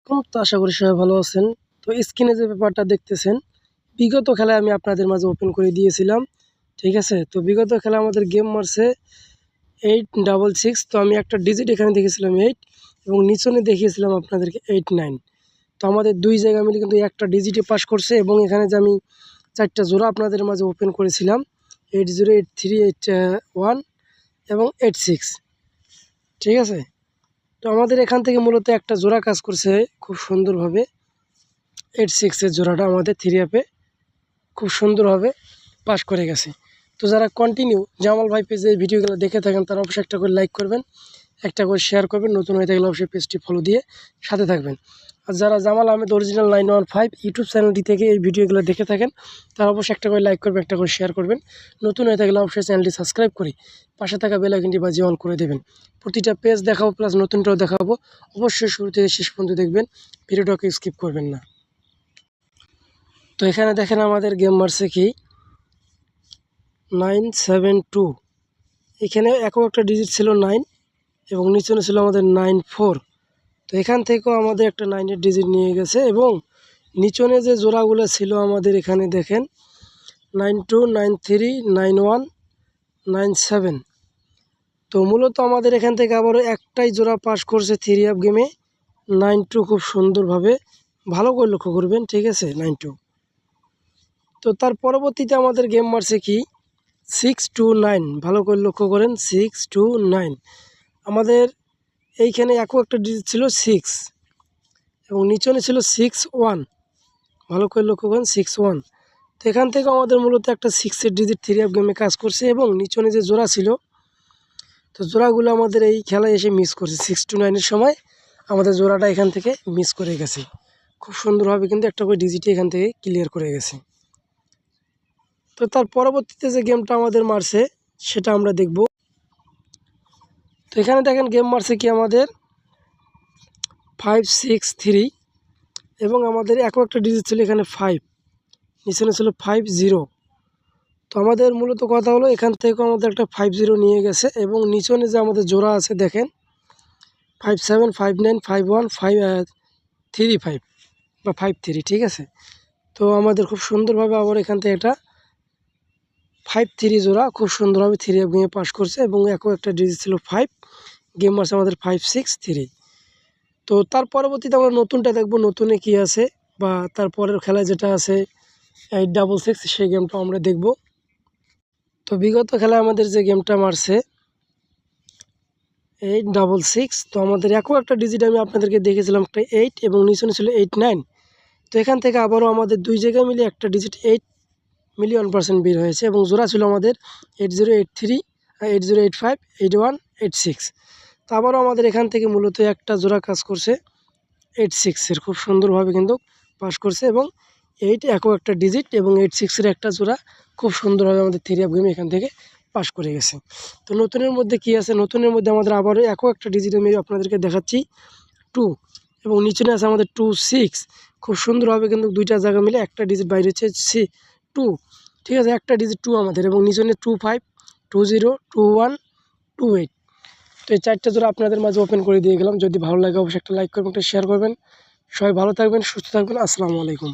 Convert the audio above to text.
তো আশা করি সবাই ভালো আছেন। তো স্ক্রিনে যে পেপারটা দেখতেছেন, বিগত খেলায় আমি আপনাদের মাঝে ওপেন করে দিয়েছিলাম। ঠিক আছে? তো বিগত খেলায় আমাদের গেম মারছে 866। তো আমি একটা ডিজিট এখানে দেখেছিলাম 8 এবং নিচনে দেখিয়েছিলাম আপনাদেরকে 89। তো আমাদের 2 জায়গা মিলে কিন্তু একটা ডিজিটে পাস করছে এবং এখানে যে আমি 4টা জোড়া আপনাদের মাঝে ওপেন করেছিলাম 80, 83, 81 এবং 86। ঠিক আছে? তো আমাদের এখান থেকে মূলত একটা জোড়া কাজ করছে খুব সুন্দরভাবে। 86 এর জোড়াটা আমাদের 3 অ্যাপে খুব সুন্দরভাবে পাস করে গেছে। তো যারা কন্টিনিউ জামাল ভাই পেজে এই ভিডিওগুলো দেখে থাকেন তারা অবশ্যই একটা করে লাইক করবেন, একটা করে শেয়ার করবেন, নতুন হয়ে থাকলে অবশ্যই পেজটি ফলো দিয়ে সাথে থাকবেন। আর যারা জামাল আহমেদ অরিজিনাল 915 ইউটিউব চ্যানেলটি থেকে এই ভিডিওগুলো দেখে থাকেন তারা অবশ্যই একটা করে লাইক করবেন, একটা করে শেয়ার করবেন, নতুন হয়ে থাকলে অবশ্যই চ্যানেলটি সাবস্ক্রাইব করে পাশে থাকা বেল আইকনটি বাজিয়ে অন করে দেবেন। প্রতিটা পেজ দেখাবো প্লাস নতুনটাও দেখাবো, অবশ্যই শুরু থেকে শেষ পর্যন্ত দেখবেন, ভিডিওটাকে স্কিপ করবেন না। তো এখানে দেখেন আমাদের গেম মারছে কি 972। এখানে একও একটা ডিজিট ছিল 9 এবং নিচনে ছিল আমাদের 94। তো এখান থেকেও আমাদের একটা 9-এর ডিজিট নিয়ে গেছে এবং নিচনে যে জোড়াগুলো ছিল আমাদের এখানে দেখেন 92, 93, 91, 97। তো মূলত আমাদের এখান থেকে আবারও একটাই জোড়া পাস করছে 3 অ্যাপ গেমে 92 খুব সুন্দরভাবে, ভালো করে লক্ষ্য করবেন। ঠিক আছে, 92। তো তার পরবর্তীতে আমাদের গেম মারছে কি 629, ভালো করে লক্ষ্য করেন 629। আমাদের এইখানে একও একটা ডিজিট ছিল 6 এবং নিচনে ছিল 61, ভালো করে লক্ষ্য করেন 61। তো এখান থেকে আমাদের মূলত একটা 6-এর ডিজিট 3 অ্যাপ গেমে কাজ করছে এবং নিচনে যে জোড়া ছিল তো জোড়াগুলো আমাদের এই খেলায় এসে মিস করছে। 629-এর সময় আমাদের জোড়াটা এখান থেকে মিস করে গেছে, খুব সুন্দরভাবে কিন্তু একটা করে ডিজিটে এখান থেকে ক্লিয়ার করে গেছে। তো তার পরবর্তীতে যে গেমটা আমাদের মারছে সেটা আমরা দেখব। তো এখানে দেখেন গেম মারছে কি আমাদের 563 এবং আমাদের একও একটা ডিজিট ছিল এখানে 5, নিচনে ছিল 50। তো আমাদের মূলত কথা হলো এখান থেকেও আমাদের একটা 50 নিয়ে গেছে এবং নিচনে যে আমাদের জোড়া আছে দেখেন 57, 59, 51, 35 বা 53। ঠিক আছে? তো আমাদের খুব সুন্দরভাবে আবার এখান থেকে এটা 53 জোড়া খুব সুন্দরভাবে 3 অ্যাপ গেমে পাস করছে এবং একও একটা ডিজিট ছিল 5, গেম মারছে আমাদের 563। তো তার পরবর্তীতে আমরা নতুনটা দেখব, নতুনে কি আছে বা তারপরের খেলায় যেটা আছে 866 সেই গেমটা আমরা দেখব। তো বিগত খেলায় আমাদের যে গেমটা মারছে 866, তো আমাদের একও একটা ডিজিট আমি আপনাদেরকে দেখেছিলাম একটা 8 এবং নিচনে ছিল 89। তো এখান থেকে আবারও আমাদের 2 জায়গায় মিলে একটা ডিজিট 8 মিলিয়ন% বের হয়েছে এবং জোড়া ছিল আমাদের 8083, 8085, 81, 86। তো আবারও আমাদের এখান থেকে মূলত একটা জোড়া কাজ করছে 86-এর, খুব সুন্দরভাবে কিন্তু পাস করছে এবং 8 একও একটা ডিজিট এবং 86-এর একটা জোড়া খুব সুন্দরভাবে আমাদের 3 অ্যাপ গেমে এখান থেকে পাস করে গেছে। তো নতুনের মধ্যে কি আছে, নতুনের মধ্যে আমাদের আবারও একও একটা ডিজিট আমি আপনাদেরকে দেখাচ্ছি 2 এবং নিচনে আছে আমাদের 26, খুব সুন্দরভাবে কিন্তু 2টা জায়গা মিলে একটা ডিজিট বাইরে হচ্ছে 2। ঠিক আছে, একটা ডিজিট 2 আমাদের এবং নিচনে 25, 20, 21, 28। তো এই 4টা জোড়া আপনাদের মাঝে ওপেন করে দিয়ে গেলাম। যদি ভালো লাগে অবশ্যই একটা লাইক করবেন, একটা শেয়ার করবেন। সবাই ভালো থাকবেন, সুস্থ থাকবেন। আসসালামু আলাইকুম।